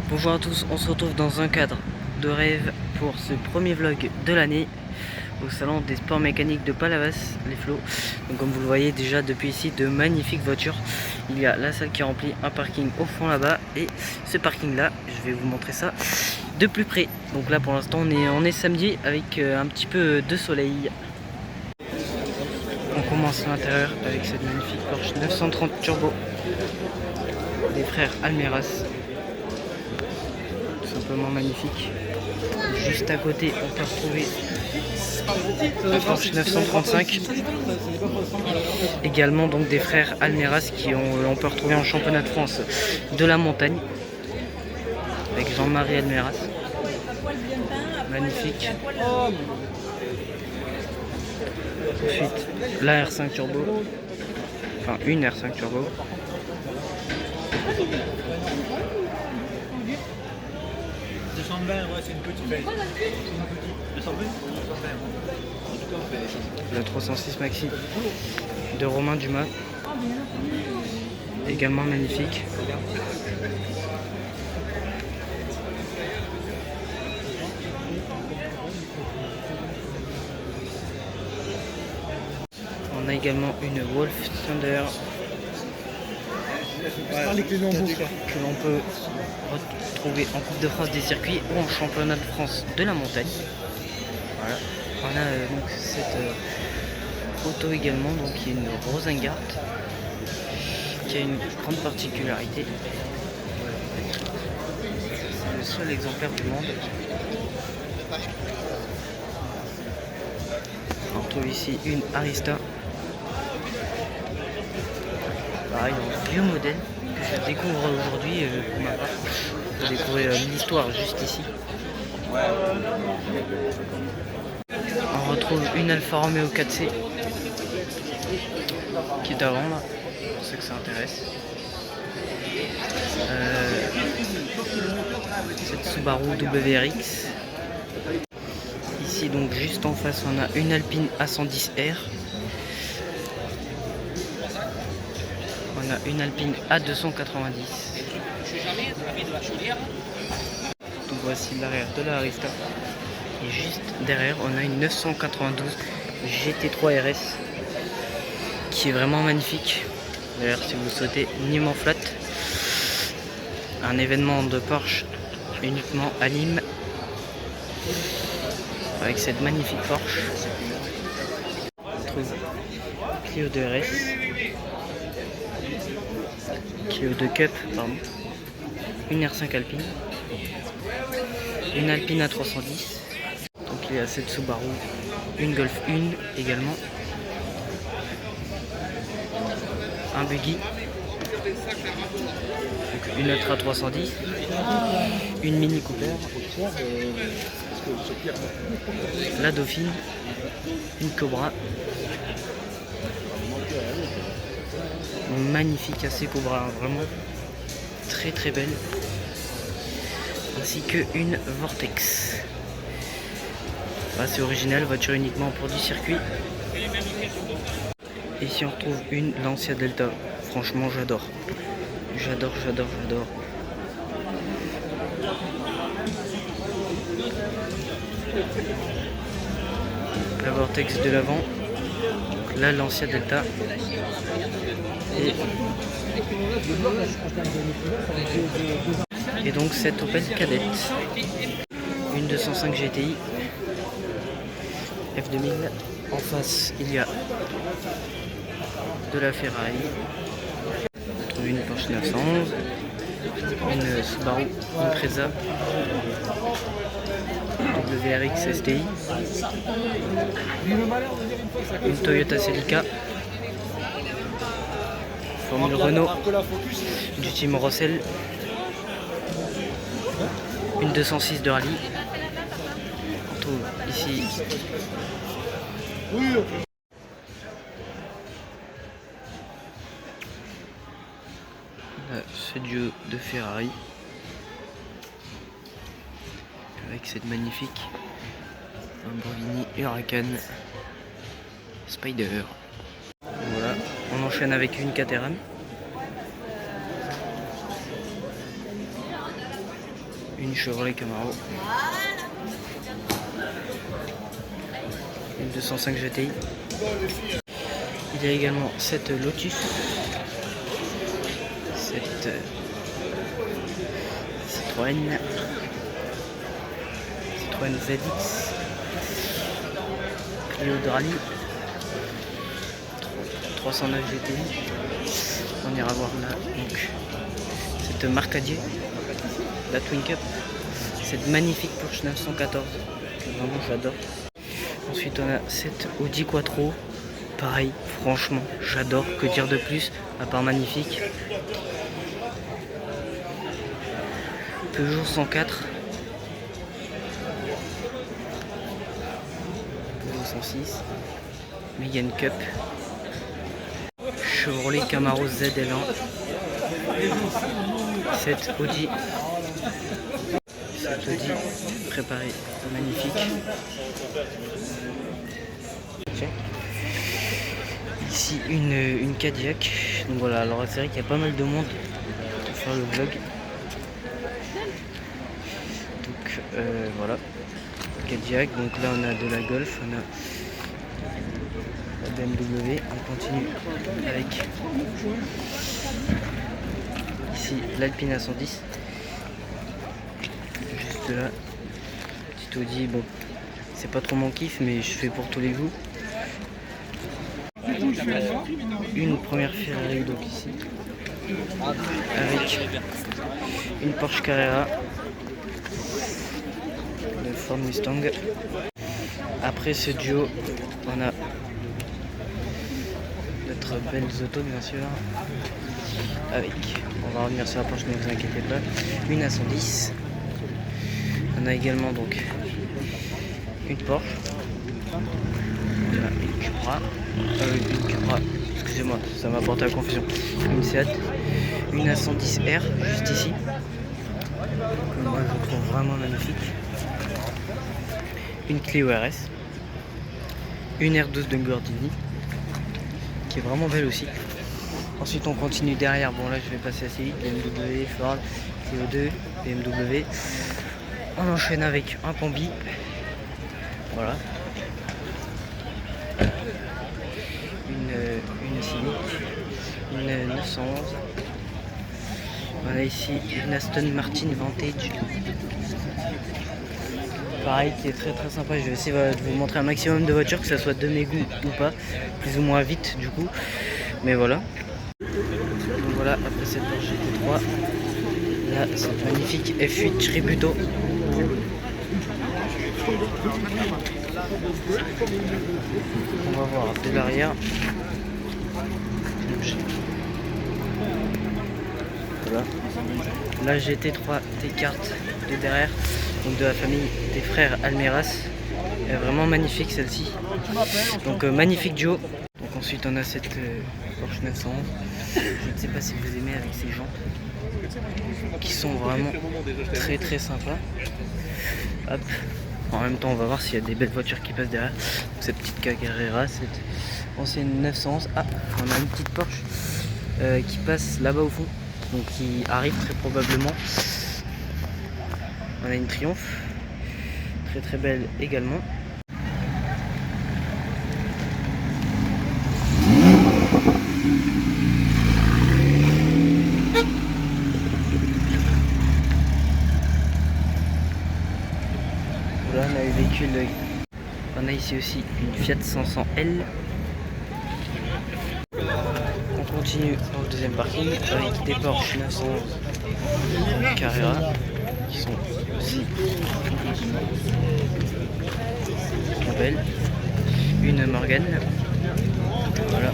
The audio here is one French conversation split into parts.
Bonjour à tous, on se retrouve dans un cadre de rêve pour ce premier vlog de l'année au salon des sports mécaniques de Palavas, les Flots. Donc comme vous le voyez déjà depuis ici, de magnifiques voitures. Il y a la salle qui est remplie, un parking au fond là-bas et ce parking là, je vais vous montrer ça de plus près. Donc là pour l'instant on est samedi avec un petit peu de soleil. On commence à l'intérieur avec cette magnifique Porsche 930 Turbo des frères Almeras. Simplement magnifique. Juste à côté on peut retrouver la Porsche 935 également, donc des frères Almeras qui on peut retrouver en championnat de France de la montagne avec Jean-Marie Almeras. Magnifique. Ensuite la R5 Turbo, enfin une R5 Turbo. C'est une petite. La 306 Maxi de Romain Dumas, également magnifique. On a également une Wolf Thunder que l'on peut retrouver en Coupe de France des circuits ou en championnat de France de la montagne. Voilà. On a donc cette auto également, donc qui est une Rosengart, qui a une grande particularité. C'est le seul exemplaire du monde. On retrouve ici une Arista. Pareil, un vieux modèle que je découvre aujourd'hui pour ma part. Je découvrir l'histoire juste ici. On retrouve une Alfa Romeo 4C qui est à vendre, pour ceux que ça intéresse. Cette Subaru WRX. Ici donc juste en face on a une Alpine A110R. On a une Alpine A290. Donc voici l'arrière de la Arista. Et juste derrière on a une 992 GT3 RS qui est vraiment magnifique. D'ailleurs si vous souhaitez Nîmes en flat, un événement de Porsche uniquement à Nîmes avec cette magnifique Porsche. On trouve Clio 2 RS, Clio 2 Cup, pardon, une R5 Alpine, une Alpine A310, donc il y a cette Subaru, une Golf 1 également, un buggy, donc une autre A310, une Mini Cooper, la Dauphine, une Cobra, une magnifique AC Cobra, vraiment très très belle, ainsi que une Vortex. C'est original, voiture uniquement pour du circuit. Ici on retrouve une Lancia Delta, franchement j'adore. J'adore. La Vortex de l'avant, la Lancia Delta et donc cette Opel Kadett, une 205 GTI F2000. En face il y a de la Ferrari, on trouve une Porsche 911, une Subaru Impreza WRX STI, une Toyota Celica, Formule Renault du team Rossel, une 206 de rallye. On trouve ici ce duo de Ferrari avec cette magnifique Lamborghini Huracan Spider. Voilà, on enchaîne avec une Caterham. une Chevrolet Camaro, une 205 GTI. Il y a également cette Lotus, cette Citroën ZX, Clio de rallye, 309 GTI. On ira voir là donc cette Marcadier, la Twin Cup, cette magnifique Porsche 914 que vraiment j'adore. Ensuite on a cette Audi Quattro, pareil, franchement j'adore, que dire de plus à part magnifique. Peugeot 104, Peugeot 106, Mégane Cup, Chevrolet Camaro ZL1, cette Audi préparée, magnifique. Ici une Cadillac. Donc voilà, alors c'est vrai qu'il y a pas mal de monde pour faire le vlog. Donc voilà, Cadillac. Donc là on a de la Golf, on a la BMW. On continue avec ici l'Alpine A110. Juste là, petite Audi. Bon, c'est pas trop mon kiff, mais je fais pour tous les goûts. Une première Ferrari donc ici, avec une Porsche Carrera, le Ford Mustang. Après ce duo, on a d'autres belles autos bien sûr, avec, on va revenir sur la Porsche, ne vous inquiétez pas, une A110. On a également donc une Porsche, voilà, une Cupra, excusez-moi, ça m'a porté à la confusion, une Seat, une A110R juste ici, que moi je trouve vraiment magnifique, une Clio RS, une R12 de Gordini, qui est vraiment belle aussi. Ensuite on continue derrière, bon là je vais passer assez vite, BMW, Ford, Clio 2, BMW. On enchaîne avec un combi, voilà, une Civic, une 911, voilà ici une Aston Martin Vantage, pareil qui est très très sympa. Je vais essayer de vous montrer un maximum de voitures, que ça soit de mes goûts ou pas, plus ou moins vite du coup, mais voilà. Donc voilà, après cette Porsche GT3, là cette magnifique F8 Tributo. On va voir de l'arrière. Voilà. La GT3 des cartes de derrière, donc de la famille des frères Almeras. Elle est vraiment magnifique celle-ci. Donc magnifique duo. Donc ensuite on a cette Porsche 911. Je ne sais pas si vous aimez, avec ces jantes qui sont vraiment très très sympas. Hop. En même temps on va voir s'il y a des belles voitures qui passent derrière. Donc, cette petite Carrera, cette ancienne 911. Ah, on a une petite Porsche qui passe là-bas au fond, donc qui arrive très probablement. On a une Triumph, très très belle également. Voilà, on a eu véhicule. On a ici aussi une Fiat 500L. On continue dans le deuxième parking avec des Porsche 911 Carrera qui sont aussi très belles. Une Morgan. Voilà.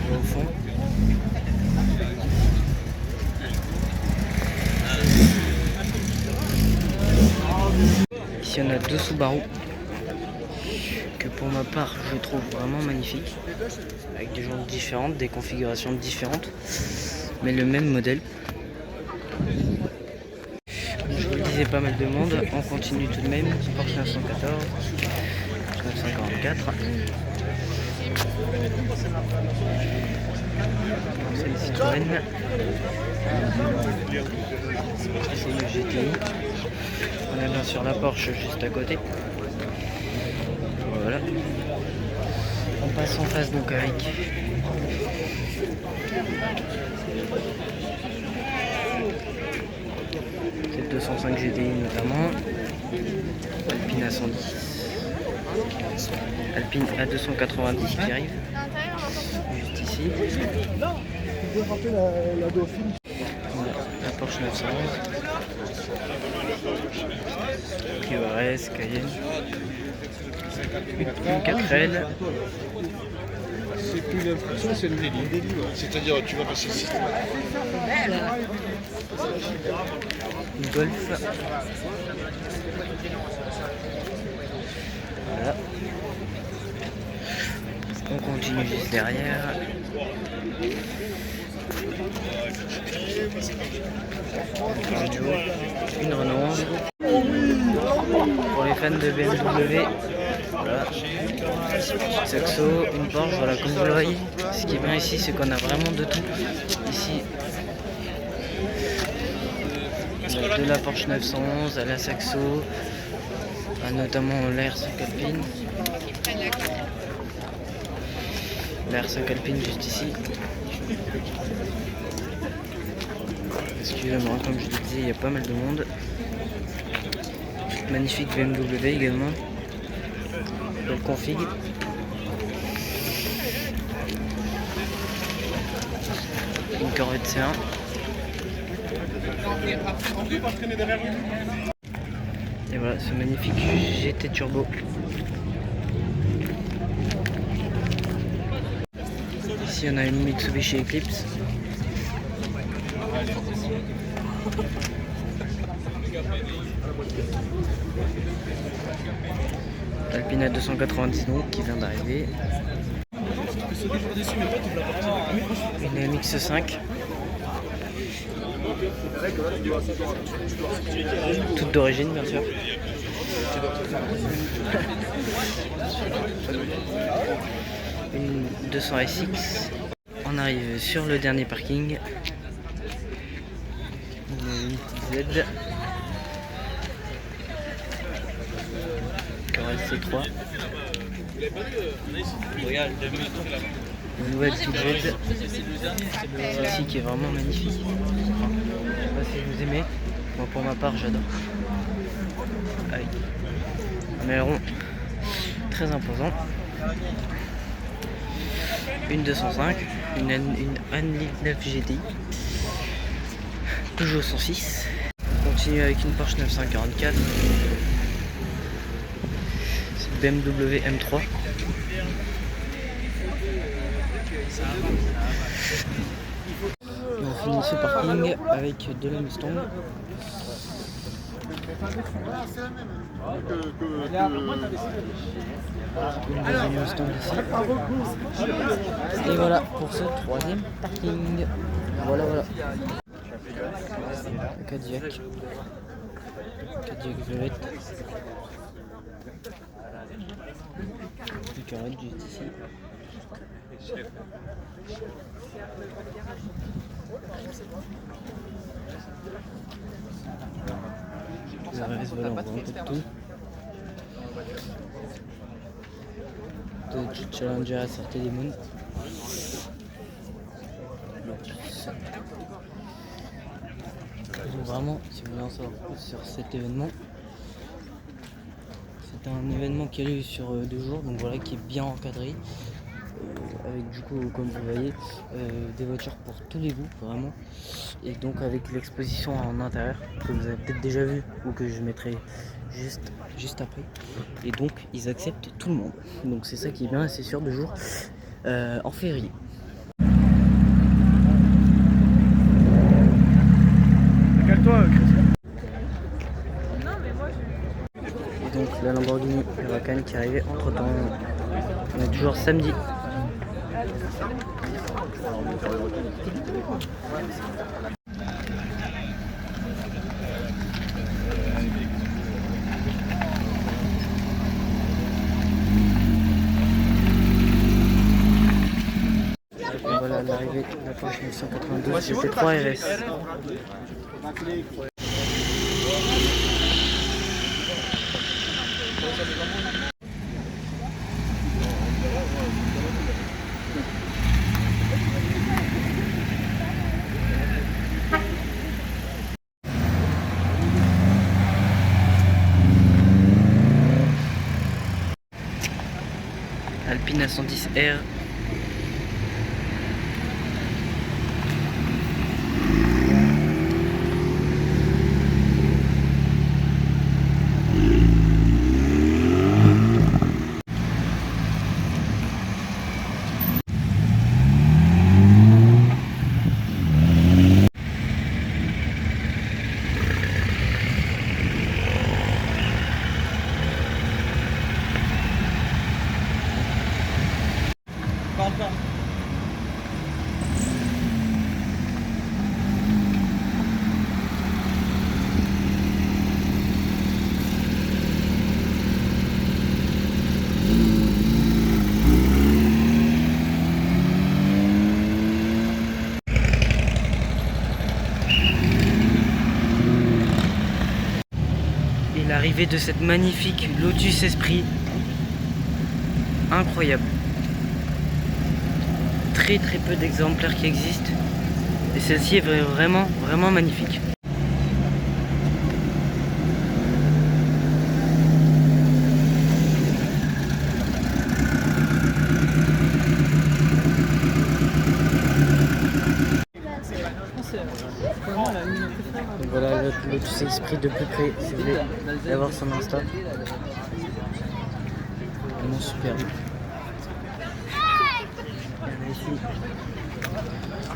On va au fond. Ici on a deux Subaru que pour ma part je trouve vraiment magnifiques, avec des jantes différentes, des configurations différentes, mais le même modèle. Je vous le disais, pas mal de monde. On continue tout de même. Porsche 914, 944. C'est une Citroën. C'est le GTI. On a bien sûr la Porsche juste à côté. Voilà. On passe en face donc avec cette 205 GTI notamment. Alpine à 110. Alpine à 290 qui arrive. Juste ici. Voilà, la Porsche 911. QRS, Cayenne. Une 4L. C'est plus l'impression, c'est le délit. C'est-à-dire, tu vas passer le système. Une Golf. Voilà. On continue juste derrière. Une Renault 11. Pour les fans de BMW. Voilà. Saxo, une Porsche, voilà, comme vous le voyez. Ce qui est bien ici, c'est qu'on a vraiment de tout. Ici, de la Porsche 911 à la Saxo, à notamment l'R5 Alpine. L'R5 Alpine juste ici. Excusez-moi, comme je le disais, il y a pas mal de monde. Magnifique BMW également. Belle config. Une Corvette C1. Et voilà ce magnifique GT Turbo. Ici on a une Mitsubishi Eclipse. Alpine à 290 donc qui vient d'arriver. Une MX5. Toute d'origine bien sûr. Une 200 SX. On arrive sur le dernier parking. Une Z. C3. Une nouvelle petite Z. Celle-ci qui est vraiment magnifique. Je sais pas si vous aimez. Moi pour ma part j'adore. Avec un aileron très imposant. Une 205. Une Anley 9 GTI. Toujours 106. On continue avec une Porsche 944. BMW M3. Et on finit ce parking avec de la Mustang. Une deuxième Mustang ici. Et voilà pour ce troisième parking. Voilà. Cadillac violette. Une Corvette juste ici. Le reste, voilà, on voit un peu de tout. Dodge Challenger à sortie des Moon. Donc vraiment, si vous voulez en savoir plus sur cet événement, c'est un événement qui a lieu sur 2 jours, donc voilà, qui est bien encadré, avec du coup, comme vous voyez, des voitures pour tous les goûts, vraiment, et donc avec l'exposition en intérieur, que vous avez peut-être déjà vu, ou que je mettrai juste après, et donc ils acceptent tout le monde, donc c'est ça qui est bien, c'est sur 2 jours, en février. Calme-toi, Christian. Et donc la Lamborghini Huracan qui est arrivée entre temps. On est toujours samedi. Voilà l'arrivée de la Porsche 911. 1992 GT3 RS. Alpine A110R. Et l'arrivée de cette magnifique Lotus Esprit, incroyable. Très peu d'exemplaires qui existent et celle-ci est vraiment magnifique. Donc voilà le Lotus Esprit de plus près, si vous voulez avoir son Insta. Vraiment superbe. Il y a ici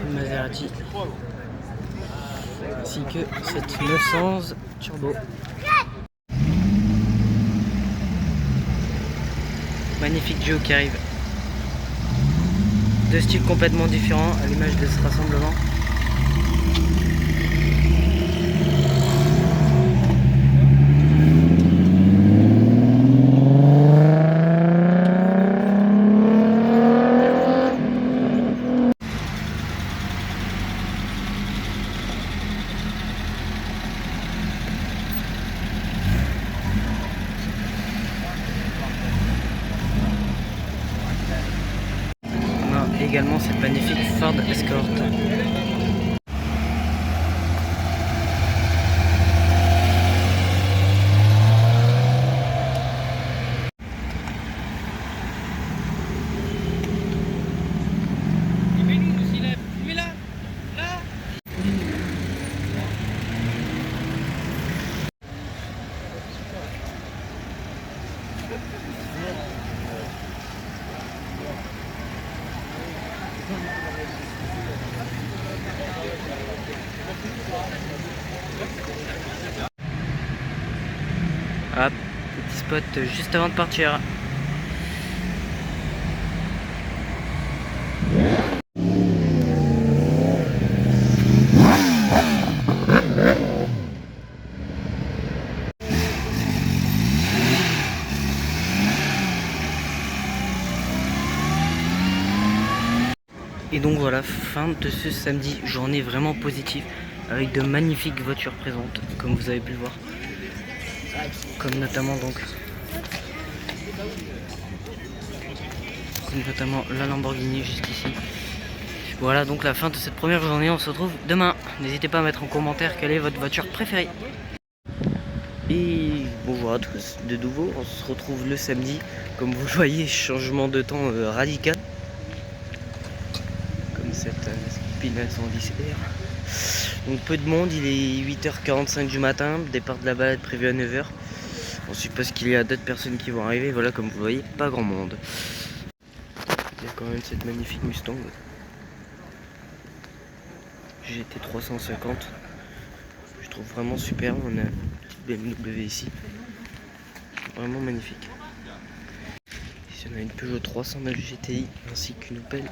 une Maserati ainsi que cette 911 Turbo. Magnifique Joe qui arrive. Deux styles complètement différents à l'image de ce rassemblement. Également cette magnifique Ford Escort. Hop, petit spot juste avant de partir. Et donc voilà, fin de ce samedi, journée vraiment positive avec de magnifiques voitures présentes, comme vous avez pu le voir. Comme notamment la Lamborghini juste ici. Voilà donc la fin de cette première journée, on se retrouve demain. N'hésitez pas à mettre en commentaire quelle est votre voiture préférée. Et bonjour à tous, de nouveau on se retrouve le samedi. Comme vous le voyez, changement de temps radical. Comme cette Alpine A110R. Donc peu de monde, il est 8h45 du matin, départ de la balade prévu à 9h. On suppose qu'il y a d'autres personnes qui vont arriver, voilà comme vous voyez, pas grand monde. Il y a quand même cette magnifique Mustang GT350. Je trouve vraiment super, on a une petite BMW ici. Vraiment magnifique. Ici on a une Peugeot 309 GTI ainsi qu'une Opel.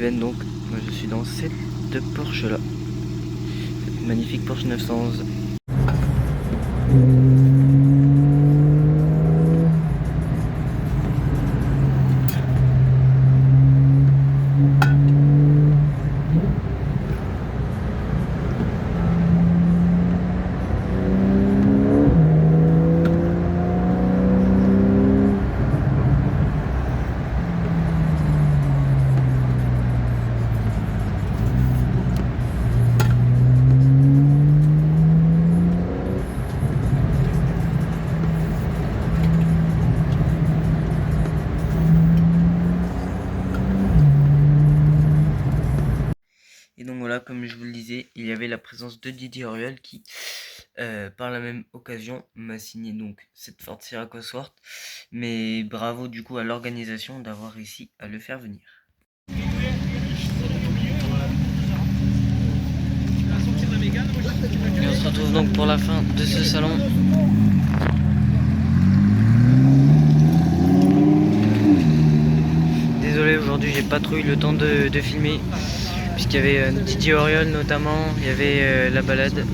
Cévennes. Donc moi je suis dans cette Porsche là, cette magnifique Porsche 911. Et donc voilà, comme je vous le disais, il y avait la présence de Didier Auriol qui, par la même occasion, m'a signé donc cette Ford Sierra Cosworth. Mais bravo du coup à l'organisation d'avoir réussi à le faire venir. Et on se retrouve donc pour la fin de ce salon. Désolé, aujourd'hui j'ai pas trop eu le temps de filmer, puisqu'il y avait Didier Auriol notamment, il y avait la balade.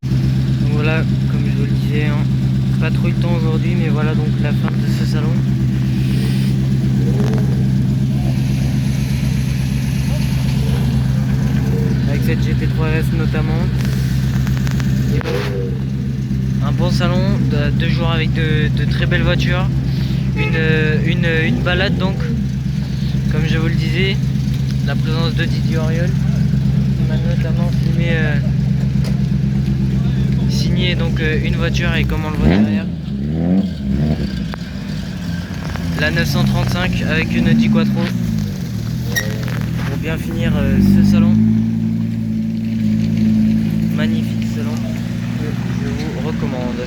Donc voilà, comme je vous le disais, hein, pas trop eu le temps aujourd'hui, mais voilà donc la fin de ce salon. Avec cette GT3 RS notamment. Et donc, un bon salon, 2 jours avec de très belles voitures. Une balade donc, comme je vous le disais, la présence de Didier Auriol qui m'a notamment signé donc une voiture, et comme on le voit derrière, la 935 avec une Audi Quattro, pour bien finir ce salon. Magnifique salon que je vous recommande.